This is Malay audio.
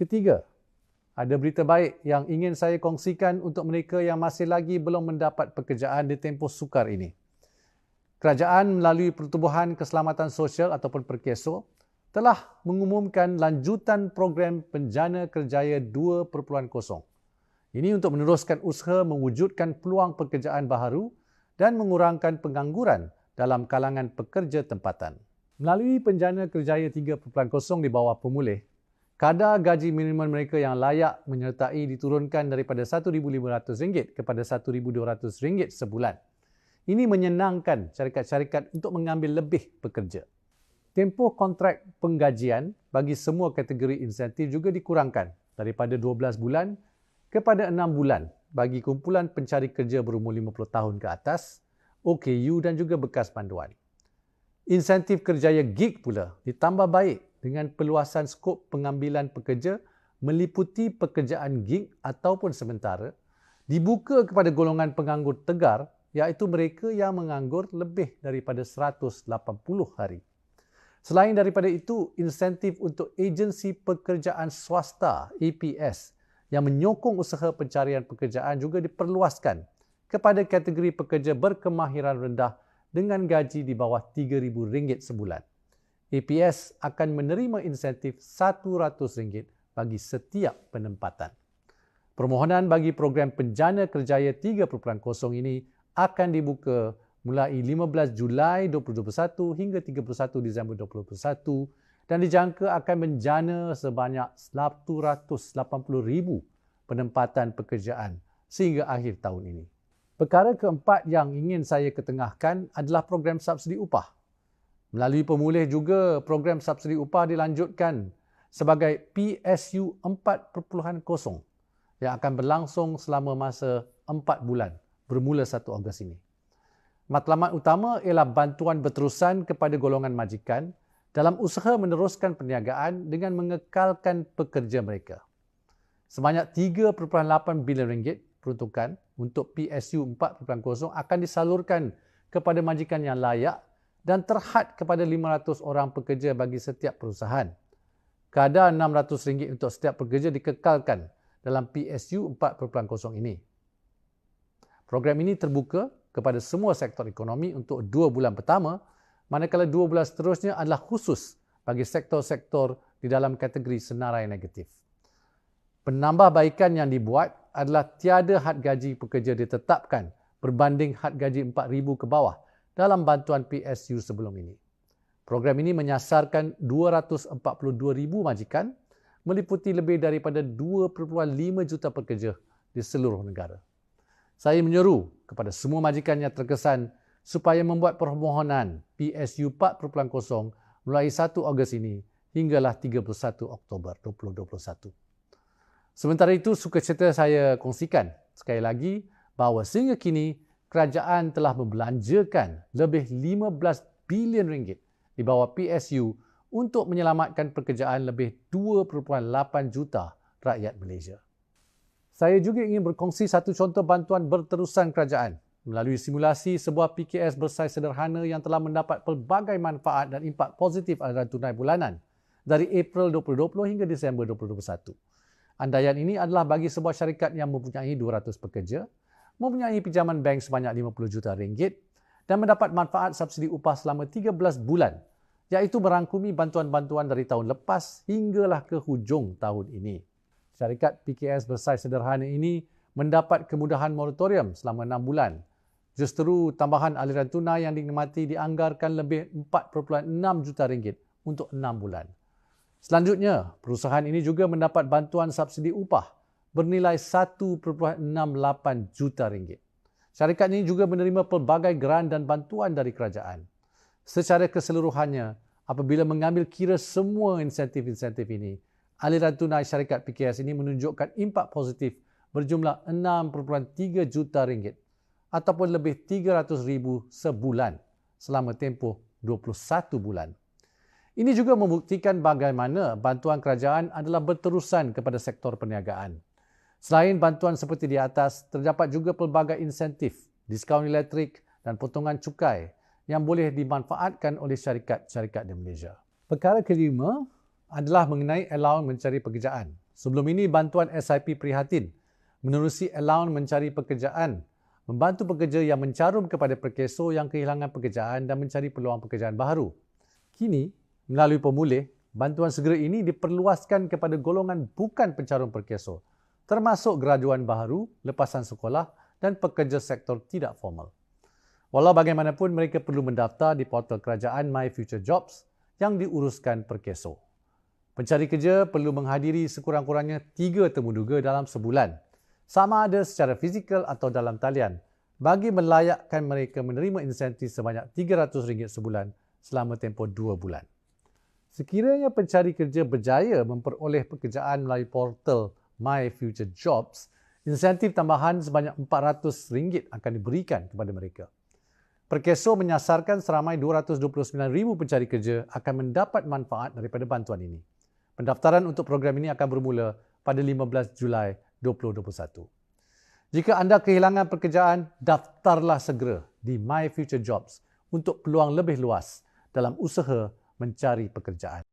Ketiga, ada berita baik yang ingin saya kongsikan untuk mereka yang masih lagi belum mendapat pekerjaan di tempoh sukar ini. Kerajaan melalui Pertubuhan Keselamatan Sosial ataupun Perkeso telah mengumumkan lanjutan program Penjana Kerjaya 2.0. Ini untuk meneruskan usaha mewujudkan peluang pekerjaan baharu dan mengurangkan pengangguran dalam kalangan pekerja tempatan. Melalui Penjana Kerjaya 3.0 di bawah pemulih, kadar gaji minimum mereka yang layak menyertai diturunkan daripada RM1,500 kepada RM1,200 sebulan. Ini menyenangkan syarikat-syarikat untuk mengambil lebih pekerja. Tempoh kontrak penggajian bagi semua kategori insentif juga dikurangkan daripada 12 bulan kepada 6 bulan bagi kumpulan pencari kerja berumur 50 tahun ke atas, OKU dan juga bekas panduan. Insentif kerjaya gig pula ditambah baik dengan peluasan skop pengambilan pekerja meliputi pekerjaan gig ataupun sementara, dibuka kepada golongan penganggur tegar iaitu mereka yang menganggur lebih daripada 180 hari. Selain daripada itu, insentif untuk agensi pekerjaan swasta APS yang menyokong usaha pencarian pekerjaan juga diperluaskan kepada kategori pekerja berkemahiran rendah dengan gaji di bawah RM3,000 sebulan. APS akan menerima insentif RM100 bagi setiap penempatan. Permohonan bagi program Penjana Kerjaya 3.0 ini akan dibuka mulai 15 Julai 2021 hingga 31 Disember 2021 dan dijangka akan menjana sebanyak 180,000 penempatan pekerjaan sehingga akhir tahun ini. Perkara keempat yang ingin saya ketengahkan adalah program subsidi upah. Melalui pemulih juga, program subsidi upah dilanjutkan sebagai PSU 4.0 yang akan berlangsung selama masa 4 bulan bermula 1 Ogos ini. Matlamat utama ialah bantuan berterusan kepada golongan majikan dalam usaha meneruskan perniagaan dengan mengekalkan pekerja mereka. Sebanyak RM3.8 bilion peruntukan untuk PSU 4.0 akan disalurkan kepada majikan yang layak dan terhad kepada 500 orang pekerja bagi setiap perusahaan. Kadar RM600 untuk setiap pekerja dikekalkan dalam PSU 4.0 ini. Program ini terbuka kepada semua sektor ekonomi untuk 2 bulan pertama, manakala 2 bulan seterusnya adalah khusus bagi sektor-sektor di dalam kategori senarai negatif. Penambahbaikan yang dibuat adalah tiada had gaji pekerja ditetapkan berbanding had gaji RM4,000 ke bawah dalam bantuan PSU sebelum ini. Program ini menyasarkan 242,000 majikan meliputi lebih daripada 2.5 juta pekerja di seluruh negara. Saya menyeru kepada semua majikan yang terkesan supaya membuat permohonan PSU 4.0 mulai 1 Ogos ini hinggalah 31 Oktober 2021. Sementara itu, sukacita saya kongsikan sekali lagi bahawa sehingga kini kerajaan telah membelanjakan lebih RM15 bilion di bawah PSU untuk menyelamatkan pekerjaan lebih 2.8 juta rakyat Malaysia. Saya juga ingin berkongsi satu contoh bantuan berterusan kerajaan melalui simulasi sebuah PKS bersaiz sederhana yang telah mendapat pelbagai manfaat dan impak positif aliran tunai bulanan dari April 2020 hingga Disember 2021. Andaian ini adalah bagi sebuah syarikat yang mempunyai 200 pekerja, mempunyai pinjaman bank sebanyak RM50 juta dan mendapat manfaat subsidi upah selama 13 bulan, iaitu merangkumi bantuan-bantuan dari tahun lepas hinggalah ke hujung tahun ini. Syarikat PKS bersaiz sederhana ini mendapat kemudahan moratorium selama 6 bulan. Justru tambahan aliran tunai yang dinikmati dianggarkan lebih RM4.6 juta untuk 6 bulan. Selanjutnya, perusahaan ini juga mendapat bantuan subsidi upah bernilai RM1.68 juta. Syarikat ini juga menerima pelbagai geran dan bantuan dari kerajaan. Secara keseluruhannya, apabila mengambil kira semua insentif-insentif ini, aliran tunai syarikat PKS ini menunjukkan impak positif berjumlah RM6.3 juta ataupun lebih RM300,000 sebulan selama tempoh 21 bulan. Ini juga membuktikan bagaimana bantuan kerajaan adalah berterusan kepada sektor perniagaan. Selain bantuan seperti di atas, terdapat juga pelbagai insentif, diskaun elektrik dan potongan cukai yang boleh dimanfaatkan oleh syarikat-syarikat di Malaysia. Perkara kelima adalah mengenai allowance mencari pekerjaan. Sebelum ini, bantuan SIP Prihatin menerusi allowance mencari pekerjaan membantu pekerja yang mencarum kepada perkeso yang kehilangan pekerjaan dan mencari peluang pekerjaan baru. Kini, melalui pemulih, bantuan segera ini diperluaskan kepada golongan bukan pencarum perkeso, termasuk graduan baru, lepasan sekolah dan pekerja sektor tidak formal. Walau bagaimanapun, mereka perlu mendaftar di portal kerajaan My Future Jobs yang diuruskan perkeso. Pencari kerja perlu menghadiri sekurang-kurangnya 3 temuduga dalam sebulan, sama ada secara fizikal atau dalam talian, bagi melayakkan mereka menerima insentif sebanyak RM300 sebulan selama tempoh 2 bulan. Sekiranya pencari kerja berjaya memperoleh pekerjaan melalui portal My Future Jobs, insentif tambahan sebanyak RM400 akan diberikan kepada mereka. Perkeso menyasarkan seramai 229,000 pencari kerja akan mendapat manfaat daripada bantuan ini. Pendaftaran untuk program ini akan bermula pada 15 Julai 2021. Jika anda kehilangan pekerjaan, daftarlah segera di My Future Jobs untuk peluang lebih luas dalam usaha mencari pekerjaan.